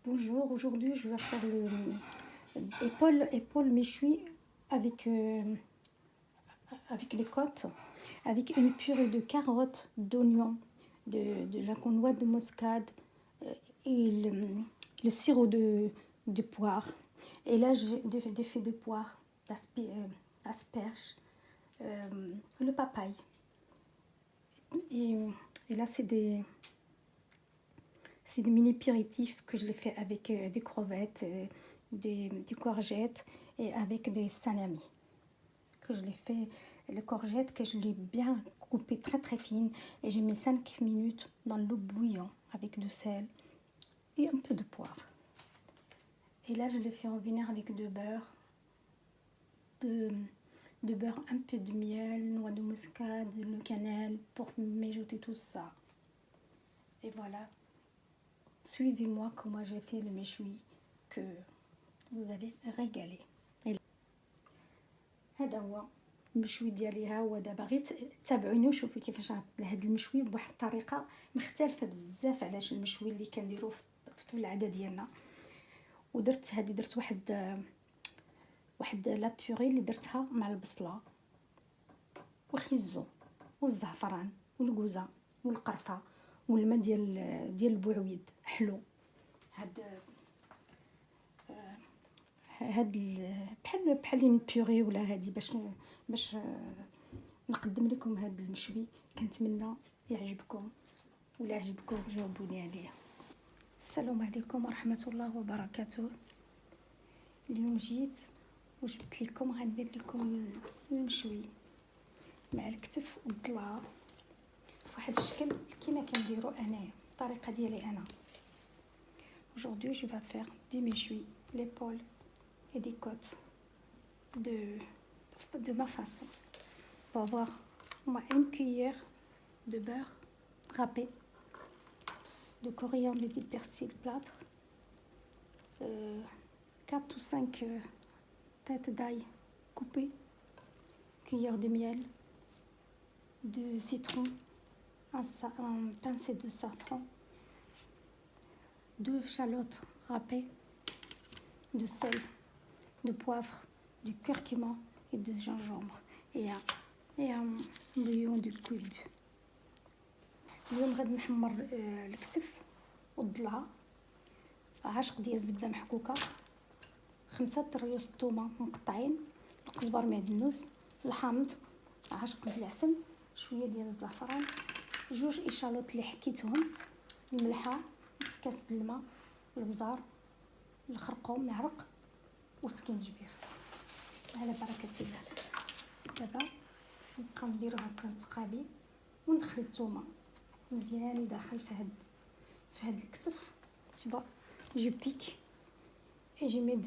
Bonjour, aujourd'hui je vais faire le épaule méchoui avec, avec les côtes, avec une purée de carottes, d'oignons, de la noix de muscade et le sirop de poire. Et là j'ai des feuilles de poire, asperges, le papaye. Et, et là c'est des mini apéritifs que je les fais avec des crevettes, des courgettes et avec des salami. Que je les fais, les courgettes que je les bien coupées très très fines et je mets 5 minutes dans l'eau bouillante avec du sel et un peu de poivre. Et là je les fais revenir avec de beurre, de beurre, un peu de miel, noix de muscade, le cannelle pour mijoter tout ça. Et voilà. Suivez-moi comment j'ai fait le méchoui que vous allez régaler. هذا هو المشوي ديالي، ها هو دابا غير تابعوني وشوفوا كيفاش غنطلع هذا المشوي بواحد الطريقه مختلفه بزاف على المشوي اللي كنديرو في العاده ديالنا. ودرت هذه، درت واحد لا بيوري اللي درتها مع البصله والخيزو والزعفران والكوزه والقرفه والماء ديال البوعويد حلو. هاد بحال اون بيوري ولا هادي باش نقدم لكم هاد المشوي. كنتمنى يعجبكم، ولا عجبكم جاوبوني عليه. السلام عليكم ورحمه الله وبركاته. اليوم جيت وجبت لكم، غندير لكم المشوي مع الكتف والضلع فواحد الشكل كيما كنديرو انايا، الطريقه ديالي انا. Aujourd'hui je vais faire du méchoui, l'épaule et des côtes de ma façon. On va avoir moi une cuillère de beurre râpé, de coriandre et de persil plâtre, 4 ou 5 têtes d'ail coupées, cuillère de miel, de citron, un pincé de safran, 2 échalotes râpées, de sel, de poivre, du curcuma et de gingembre et un bouillon de cube. اليوم غادي نحمر الكتف والضلع، عشق ديال الزبده محكوكه، 5 ريوس الثومه مقطعين، القزبر معدنوس، الحامض، عشق ديال العسل، شويه ديال الزعفران، 2 اشالوط اللي حكيتهم، الملحه، نص كاس د الماء، البزار، الخرقوم نعرق والسكينجبير. على بركه الله. دابا نبقى نديرو هكا تقابيل وندخل الثومه مزيان داخل في هاد الكتف. Tu vois, je pique et je mets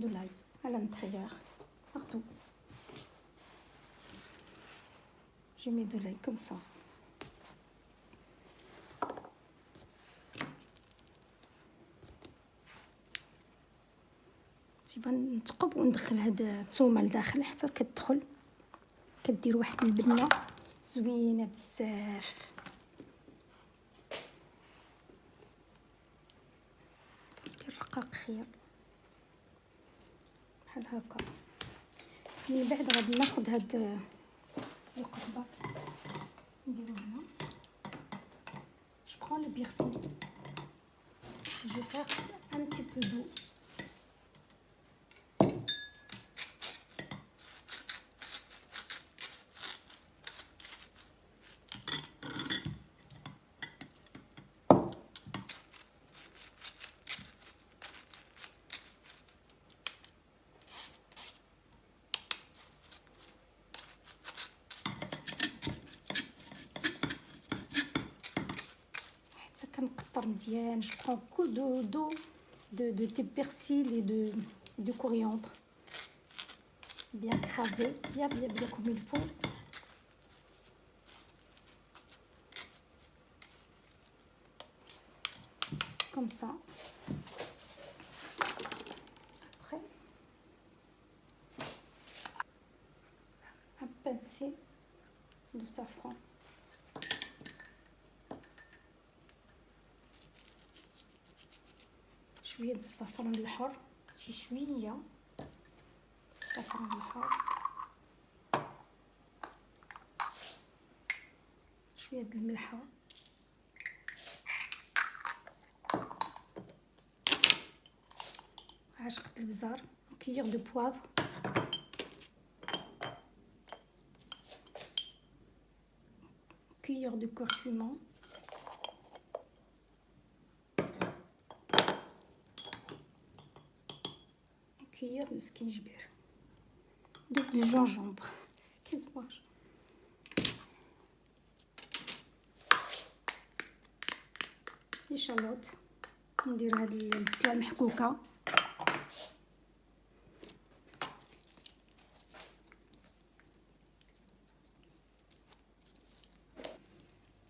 de l'ail à l'intérieur, partout. Je mets de l'ail comme ça. تيبان نتقب وندخل هاد الثومه لداخل حتى كتدخل، كدير واحد البنه زوينه بزاف. دير رقاق خير بحال هكا. من بعد غادي ناخذ هاد القزبر نديرو هنا. Je prends le persil, je verse un petit peu d'eau. كنقطر مزيان. Je prends beaucoup d'eau de persil et de coriandre bien écrasé, bien comme il faut. Comme ça. Après, un pincé de safran. Je شويه د الزعفران الحر، شي شويه الزعفران الحر، شويه د الملحه، عشقة البزار، كيغ دو بوافر، cuillère de curcuma, cuillère de skinjbir, de gingembre, échalote، ندير هاد البصله المحكوكه،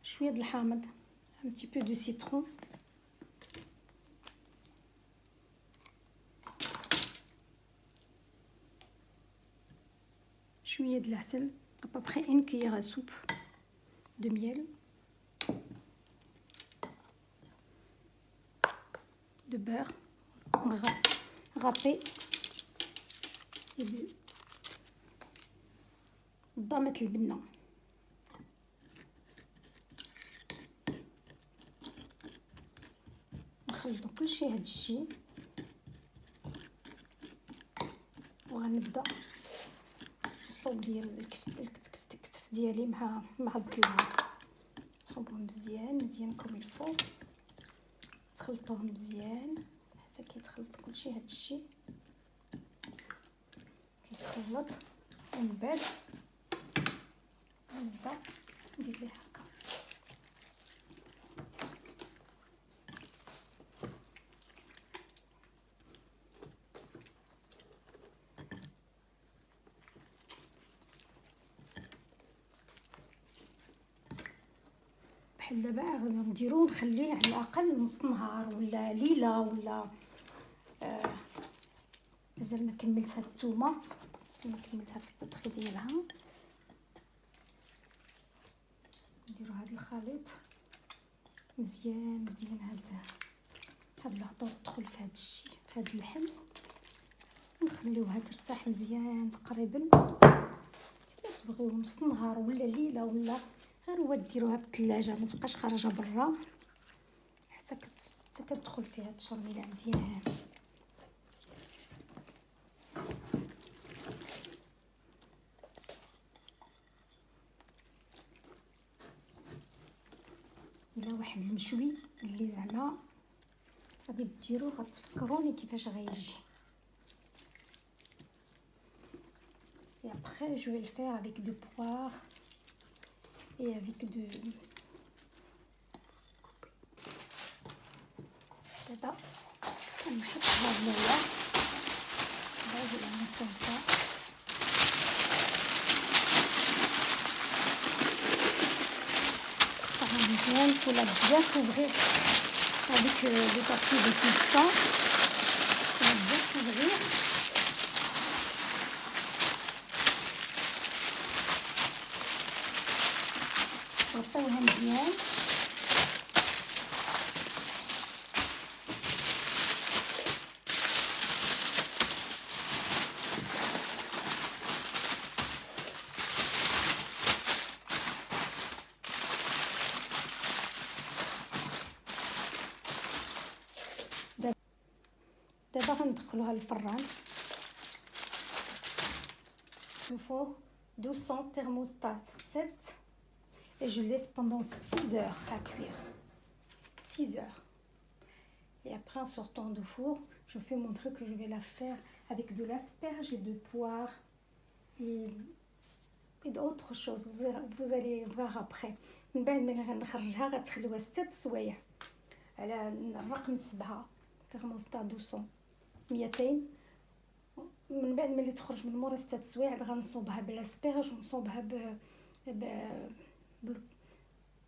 شويه د الحامض، un petit peu de citron، شويه د العسل à peu près une cuillère à soupe de miel، de beurre râpé et de ضامة البنة. نخلطو كلشي هاد الشي وغنبدا نصوب ليا الكتف ديالي مع الضلع، نصوبهم مزيان كوم الفو، تخلطوهم مزيان حتى كيتخلط كلشي هاد الشي كيتخلط، ومن بعد نبدا ندير ليه هكا. بحال دابا نديرو نخليه على الاقل نص نهار ولا ليله ولا مازال ما كملت هاد الثومه، مازال ما كملتها في التطخي ديالها. نديرو هاد الخليط مزيان هاد العطور تدخل في هاد الشيء، في هاد اللحم، ونخليوها ترتاح مزيان تقريبا كيف تبغيو نص نهار ولا ليله، ولا غير هو ديروها في الثلاجه ما تبقاش خارجه برا حتى كتدخل فيها التشرميله مزيان. الى واحد المشوي اللي زعما غادي ديروه غتفكروني كيفاش غيجي. Et après je vais le faire avec du poire et avec دابا نحط هاد الماء باغي نعمل كومسا مزيان ولا bien couvrir avec le papier de cuisson، bien couvrir نغطيوها مزيان. دابا غندخلوها للفران au four 200 thermostat 7 et je laisse pendant 6 heures à cuire. 6 heures. Et après en sortant du four, je fais mon truc que je vais la faire avec de l'asperge et de poire et d'autres choses. Vous allez voir après. من بعد ما غنخرجها غتخليوها 6 سوايع على الرقم 7 thermostat 200. من بعد ملي تخرج من مورا 6 سوايع عاد غنصوبها بالاسبيرج ونصوبها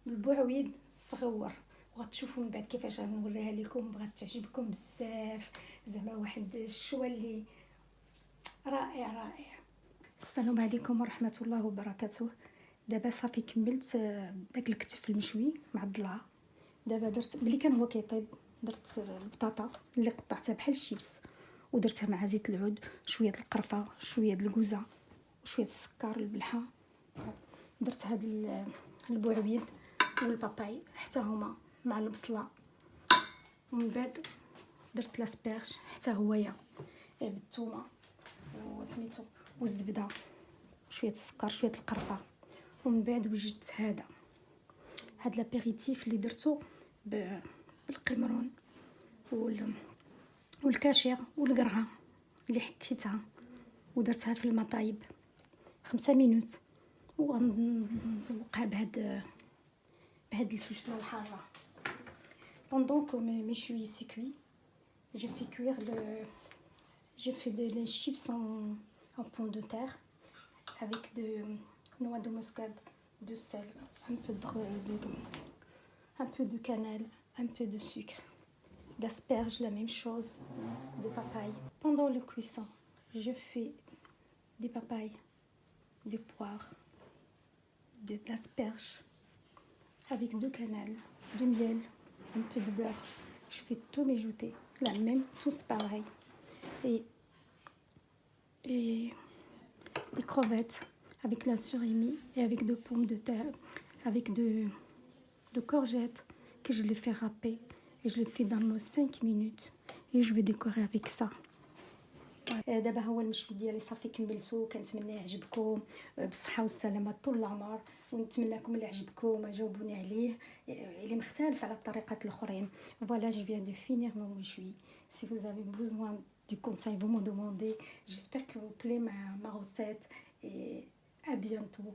بالبعويد الصغور، وغتشوفوا من بعد كيفاش غنوريها لكم. بغات تعجبكم بزاف، زعما واحد الشوا اللي رائع. السلام عليكم ورحمه الله وبركاته. دابا صافي كملت داك الكتف المشوي مع الضلع. دابا درت ملي كان هو كيطيب درت البطاطا اللي قطعتها بحال الشيبس ودرتها مع زيت العود، شويه القرفه، شويه الكوزه، وشويه السكر البلحه. درت هاد البوعبيد والباباي حتى هما مع البصله. ومن بعد درت لاسبيرج حتى هويا بالثومه وسميتو والزبده شويه السكر شويه القرفه. ومن بعد وجدت هاد لابيريتيف اللي درتو بالقمرون والكاشير والقرعه اللي حكيتها ودرتها في الماء طايب 5 مينوت. وغنزوقها بهاد الفلفله الحاره. Pendant que mes chouis se cuit, je fais cuire les chips en pomme de terre avec de noix de muscade, de sel, un peu de cannelle, un peu de sucre, d'asperges, la même chose, de papaye. Pendant le cuisson, je fais des papayes, des poires, de l'asperge avec de cannelle, du miel, un peu de beurre. Je fais tout mijoter, la même, tous pareil. Et des crevettes avec la surimi et avec de pommes de terre, avec de courgettes que je les fais râper et je les fais dans l'eau 5 minutes et je vais décorer avec ça. دابا هو المشوي ديالي صافي كملتو. كنتمنى يعجبكم بالصحه والسلامه طول العمر، ونتمنىكم اللي عجبكم جاوبوني عليه اللي مختلف على الطريقات الاخرين. Voilà, je viens de finir mon méchoui. Si vous avez besoin du conseil, vous me demandez. J'espère que vous plaît ma recette et à bientôt.